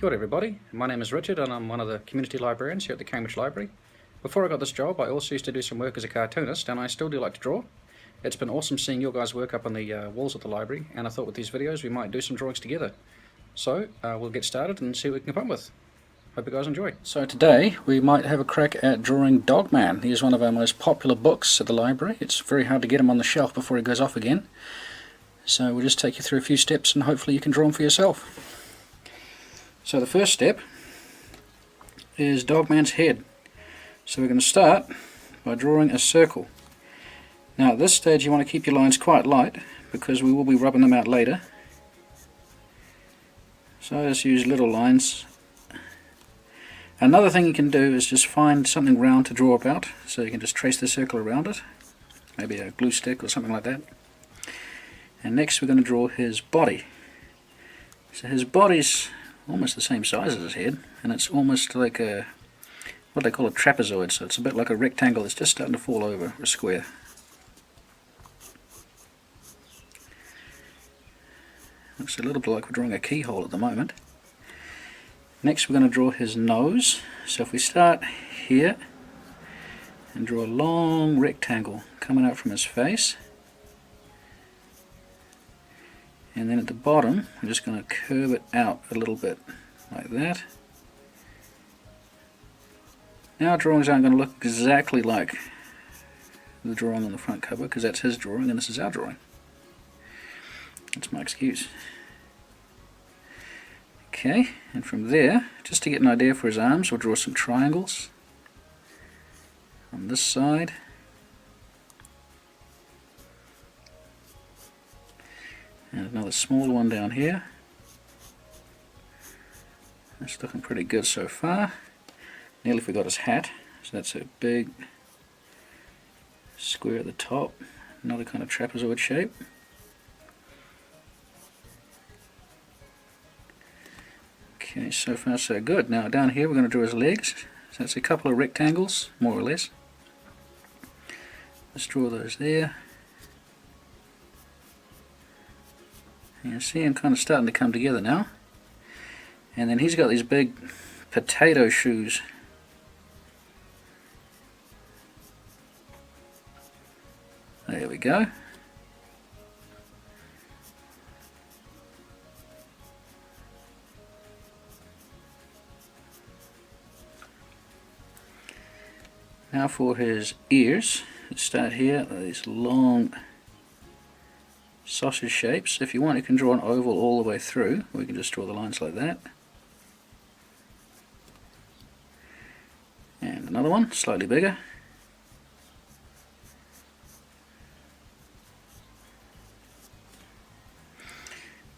Kia ora everybody, my name is Richard and I'm one of the community librarians here at the Cambridge Library. Before I got this job I also used to do some work as a cartoonist and I still do like to draw. It's been awesome seeing your guys' work up on the walls of the library, and I thought with these videos we might do some drawings together. So we'll get started and see what we can come up with. Hope you guys enjoy. So today we might have a crack at drawing Dogman. He is one of our most popular books at the library. It's very hard to get him on the shelf before he goes off again. So we'll just take you through a few steps and hopefully you can draw him for yourself. So the first step is Dogman's head. So we're going to start by drawing a circle. Now at this stage you want to keep your lines quite light because we will be rubbing them out later. So just use little lines. Another thing you can do is just find something round to draw about, so you can just trace the circle around it, maybe a glue stick or something like that. And next we're going to draw his body. So his body's almost the same size as his head, and it's almost like a, what they call a trapezoid, so it's a bit like a rectangle that's just starting to fall over a square. Looks a little bit like we're drawing a keyhole at the moment. Next we're going to draw his nose. So if we start here and draw a long rectangle coming out from his face, and then at the bottom I'm just going to curve it out a little bit like that. Now our drawings aren't going to look exactly like the drawing on the front cover because that's his drawing and this is our drawing. That's my excuse. Okay, and from there, just to get an idea for his arms, we'll draw some triangles on this side. And another smaller one down here. That's looking pretty good so far. Nearly forgot his hat, so that's a big square at the top, another kind of trapezoid shape. Okay, so far so good. Now down here we're going to draw his legs. So that's a couple of rectangles, more or less. Let's draw those there. You see him kind of starting to come together now. And then he's got these big potato shoes. There we go. Now for his ears, let's start here with these long sausage shapes. If you want you can draw an oval all the way through, or you can just draw the lines like that. And another one, slightly bigger.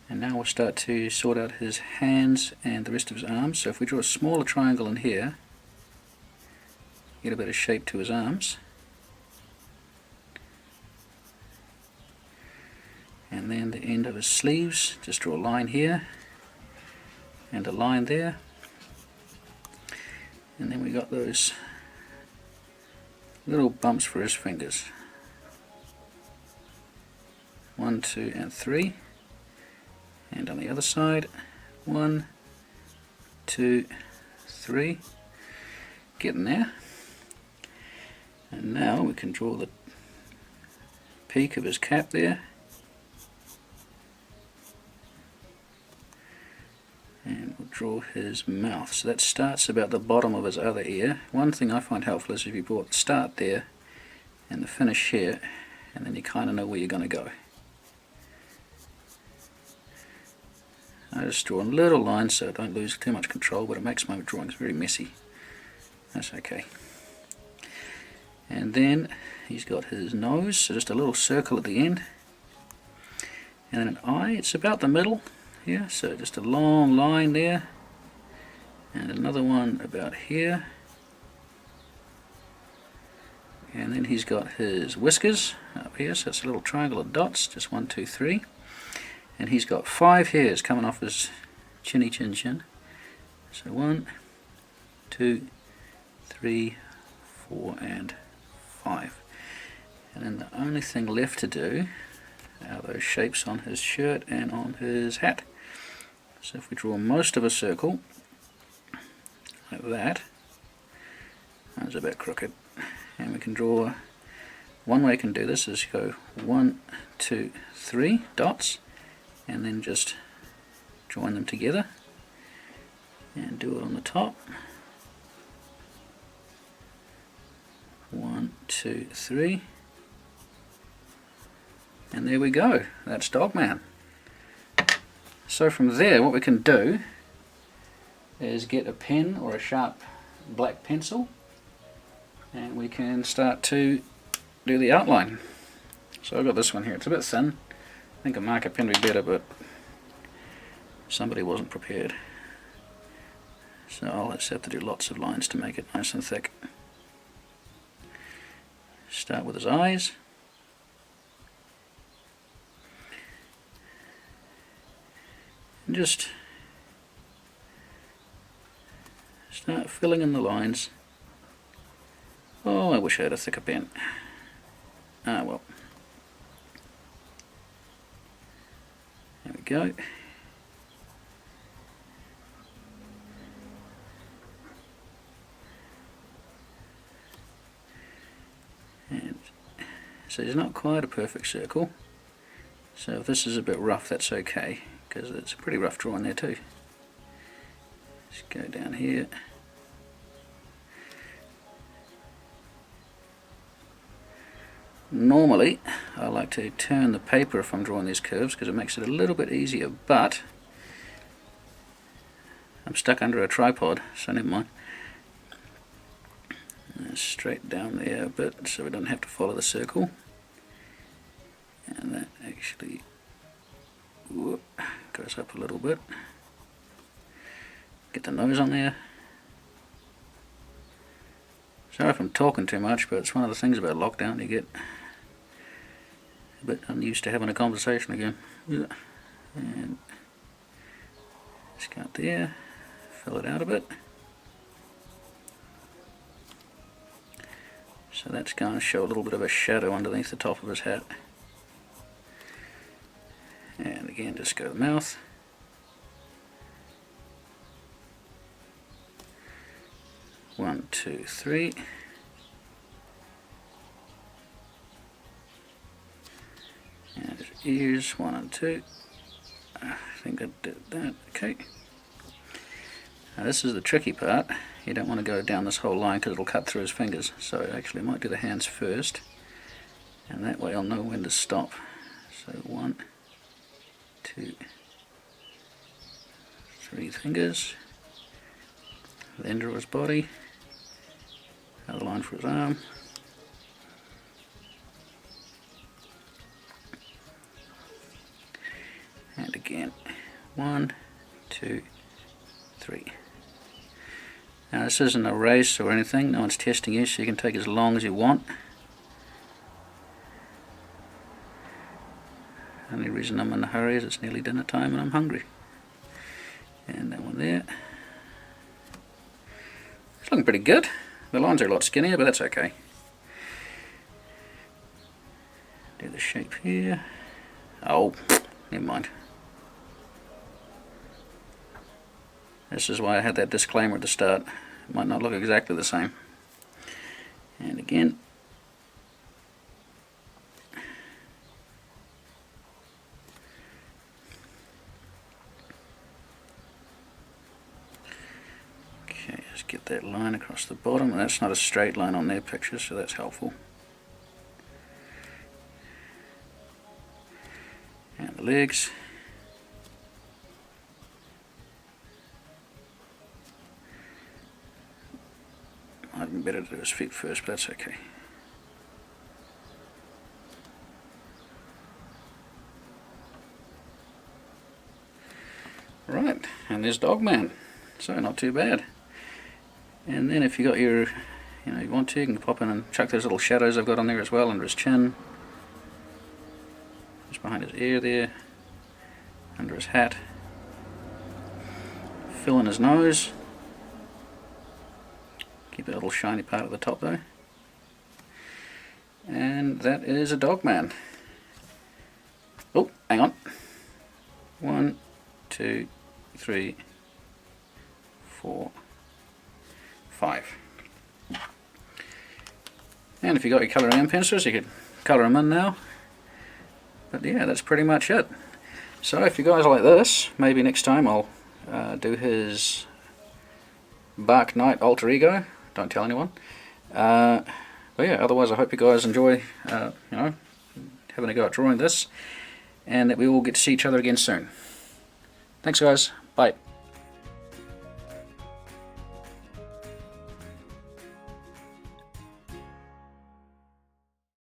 And now we'll start to sort out his hands and the rest of his arms. So if we draw a smaller triangle in here, get a bit of shape to his arms, and then the end of his sleeves, just draw a line here and a line there, and then we got those little bumps for his fingers, 1, 2 and 3, and on the other side 1, 2, 3, getting there. And now we can draw the peak of his cap there, and we'll draw his mouth. So that starts about the bottom of his other ear. One thing I find helpful is if you brought the start there and the finish here, and then you kind of know where you're going to go. I just draw a little line so I don't lose too much control, but it makes my drawings very messy. That's okay. And then he's got his nose, so just a little circle at the end, and then an eye. It's about the middle here, so just a long line there, and another one about here, and then he's got his whiskers up here, so it's a little triangle of dots, just 1, 2, 3, and he's got 5 hairs coming off his chinny chin chin. So 1, 2, 3, 4 and 5. And then the only thing left to do are those shapes on his shirt and on his hat. So if we draw most of a circle, like that, that's a bit crooked, and we can draw, one way you can do this is go 1, 2, 3 dots, and then just join them together, and do it on the top. 1, 2, 3, and there we go. That's Dogman. So from there, what we can do is get a pen or a sharp black pencil, and we can start to do the outline. So I've got this one here. It's a bit thin. I think a marker pen would be better, but somebody wasn't prepared. So I'll just have to do lots of lines to make it nice and thick. Start with his eyes. And just start filling in the lines. Oh, I wish I had a thicker pen. Ah well. There we go. And so it's not quite a perfect circle. So if this is a bit rough, that's okay, because it's a pretty rough drawing there too. Just go down here. Normally I like to turn the paper if I'm drawing these curves because it makes it a little bit easier, but I'm stuck under a tripod, so never mind. Straight down there a bit so we don't have to follow the circle, and that actually goes up a little bit. Get the nose on there. Sorry if I'm talking too much, but it's one of the things about lockdown, you get a bit unused to having a conversation again. And just go there, fill it out a bit. So that's going to show a little bit of a shadow underneath the top of his hat. And again, just go to the mouth. One, two, three. And his ears, 1 and 2. I think I did that. Okay. Now this is the tricky part. You don't want to go down this whole line because it'll cut through his fingers. So actually I might do the hands first, and that way I'll know when to stop. So 1, 2, 3 fingers. Then draw his body. Another line for his arm. And again, 1, 2, 3. Now this isn't a race or anything, no one's testing you, so you can take as long as you want. The only reason I'm in a hurry is it's nearly dinner time and I'm hungry. And that one there. It's looking pretty good. The lines are a lot skinnier, but that's okay. Do the shape here. Oh, never mind. This is why I had that disclaimer at the start. It might not look exactly the same. And again. Okay, just get that line across the bottom, and that's not a straight line on their picture, so that's helpful. And the legs. Might be better to do his feet first, but that's okay. Right, and there's Dogman. So not too bad. And then if you got your, you want to, you can pop in and chuck those little shadows I've got on there as well, under his chin, just behind his ear there, under his hat. Fill in his nose. Keep that little shiny part at the top though. And that is a Dogman. Oh, hang on. 1, 2, 3, 4, 5. And if you got your colouring in pencils, you could colour them in now. But yeah, that's pretty much it. So if you guys like this, maybe next time I'll do his Bark Knight alter ego. Don't tell anyone. But yeah, otherwise I hope you guys enjoy having a go at drawing this, and that we will get to see each other again soon. Thanks guys, bye.